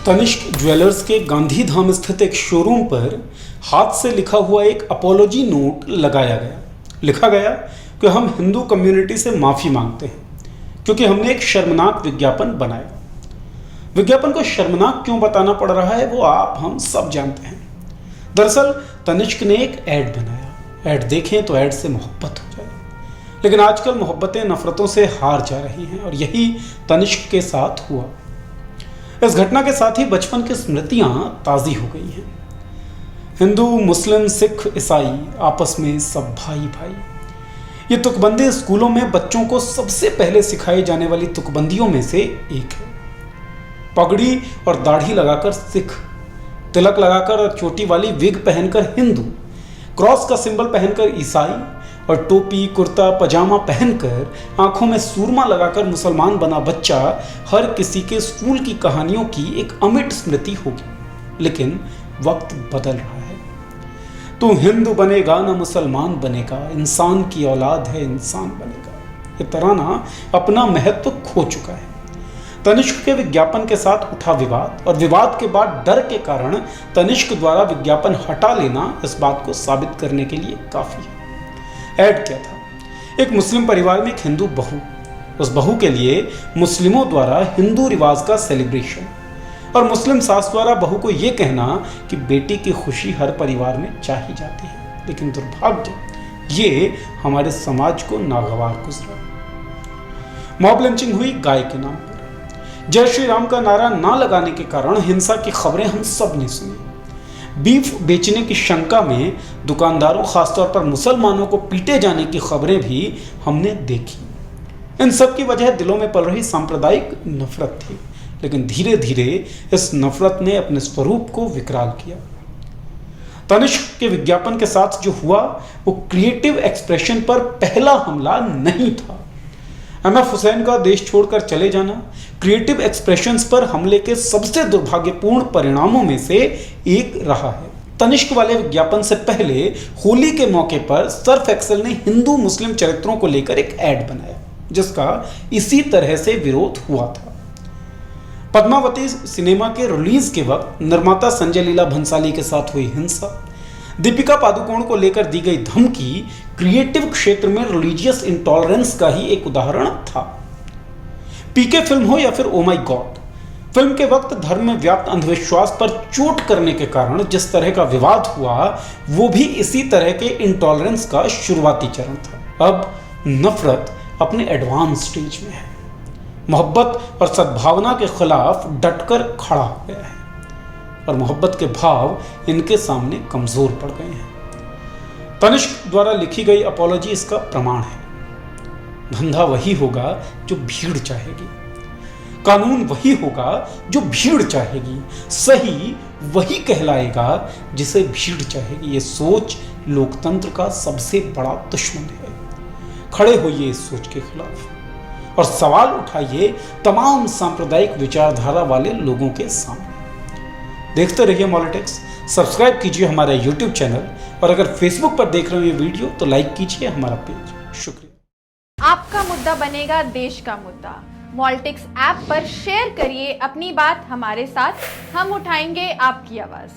Tanishq jewellers के गांधीधाम स्थित एक शोरूम पर हाथ से लिखा हुआ एक अपोलॉजी नोट लगाया गया। लिखा गया कि हम हिंदू कम्युनिटी से माफ़ी मांगते हैं क्योंकि हमने एक शर्मनाक विज्ञापन बनाया। विज्ञापन को शर्मनाक क्यों बताना पड़ रहा है वो आप हम सब जानते हैं। दरअसल तनिष्क ने एक ऐड बनाया। ऐड देखें तो ऐड से मोहब्बत हो जाए, लेकिन आजकल मोहब्बतें नफरतों से हार जा रही हैं और यही तनिष्क के साथ हुआ। इस घटना के साथ ही बचपन की स्मृतियां ताज़ी हो गई हैं। हिंदू, मुस्लिम, सिख, ईसाई आपस में सब भाई भाई। ये तुकबंदी स्कूलों में बच्चों को सबसे पहले सिखाई जाने वाली तुकबंदियों में से एक है। पगड़ी और दाढ़ी लगाकर सिख, तिलक लगाकर और चोटी वाली विग पहनकर हिंदू, क्रॉस का सिंबल पहनकर ईसाई और टोपी, कुर्ता, पजामा पहनकर आंखों में सूरमा लगाकर मुसलमान बना बच्चा हर किसी के स्कूल की कहानियों की एक अमिट स्मृति होगी। लेकिन वक्त बदल रहा है। तू हिंदू बनेगा ना मुसलमान बनेगा, इंसान की औलाद है इंसान बनेगा। ये तराना अपना महत्व खो चुका है। तनिष्क के विज्ञापन के साथ उठा विवाद और विवाद के बाद डर के कारण तनिष्क द्वारा विज्ञापन हटा लेना इस बात को साबित करने के लिए काफी है। ऐड क्या था? एक मुस्लिम परिवार में एक हिंदू बहू, उस बहू के लिए मुस्लिमों द्वारा हिंदू रिवाज का सेलिब्रेशन और मुस्लिम सास द्वारा बहू को यह कहना कि बेटी की खुशी हर परिवार में चाही जाती है। लेकिन दुर्भाग्य ये हमारे समाज को नागवार गुजरा। मॉब लिंचिंग हुई गाय के नाम पर। जय श्री राम का नारा ना लगाने के कारण हिंसा की खबरें हम सब ने सुनी। बीफ बेचने की शंका में दुकानदारों, खासतौर पर मुसलमानों को पीटे जाने की खबरें भी हमने देखी। इन सब की वजह दिलों में पल रही सांप्रदायिक नफरत थी, लेकिन धीरे धीरे इस नफरत ने अपने स्वरूप को विकराल किया। तनिष्क के विज्ञापन के साथ जो हुआ वो क्रिएटिव एक्सप्रेशन पर पहला हमला नहीं था। एमएफ हुसैन का देश छोड़कर चले जाना क्रिएटिव एक्सप्रेशंस पर हमले के सबसे दुर्भाग्यपूर्ण परिणामों में से एक रहा है। तनिष्क वाले विज्ञापन से पहले होली के मौके पर सर्फ एक्सेल ने हिंदू मुस्लिम चरित्रों को लेकर एक ऐड बनाया, जिसका इसी तरह से विरोध हुआ था। पद्मावती सिनेमा के रिलीज के वक्त निर्माता संजय लीला भंसाली के साथ हुई हिंसा, दीपिका पादुकोण को लेकर दी गई धमकी क्रिएटिव क्षेत्र में रिलीजियस इंटॉलरेंस का ही एक उदाहरण था। पीके फिल्म हो या फिर ओ माय गॉड, फिल्म के वक्त धर्म में व्याप्त अंधविश्वास पर चोट करने के कारण जिस तरह का विवाद हुआ वो भी इसी तरह के इंटॉलरेंस का शुरुआती चरण था। अब नफरत अपने एडवांस स्टेज में है। मोहब्बत और सद्भावना के खिलाफ डटकर खड़ा हो गया है और मोहब्बत के भाव इनके सामने कमजोर पड़ गए हैं। तनिष्क द्वारा लिखी गई अपॉलॉजी इसका प्रमाण है। धंधा वही होगा जो भीड़ चाहेगी, कानून वही होगा जो भीड़ चाहेगी, सही वही कहलाएगा जिसे भीड़ चाहेगी। ये सोच लोकतंत्र का सबसे बड़ा दुश्मन है। खड़े होइए इस सोच के खिलाफ और सवाल उठाइए तमाम सांप्रदायिक विचारधारा वाले लोगों के सामने। देखते रहिए मॉलिटिक्स, सब्सक्राइब कीजिए हमारा यूट्यूब चैनल और अगर फेसबुक पर देख रहे हैं वीडियो तो लाइक कीजिए हमारा पेज। शुक्रिया। आपका मुद्दा बनेगा देश का मुद्दा। मॉलिटिक्स ऐप पर शेयर करिए अपनी बात हमारे साथ, हम उठाएंगे आपकी आवाज़।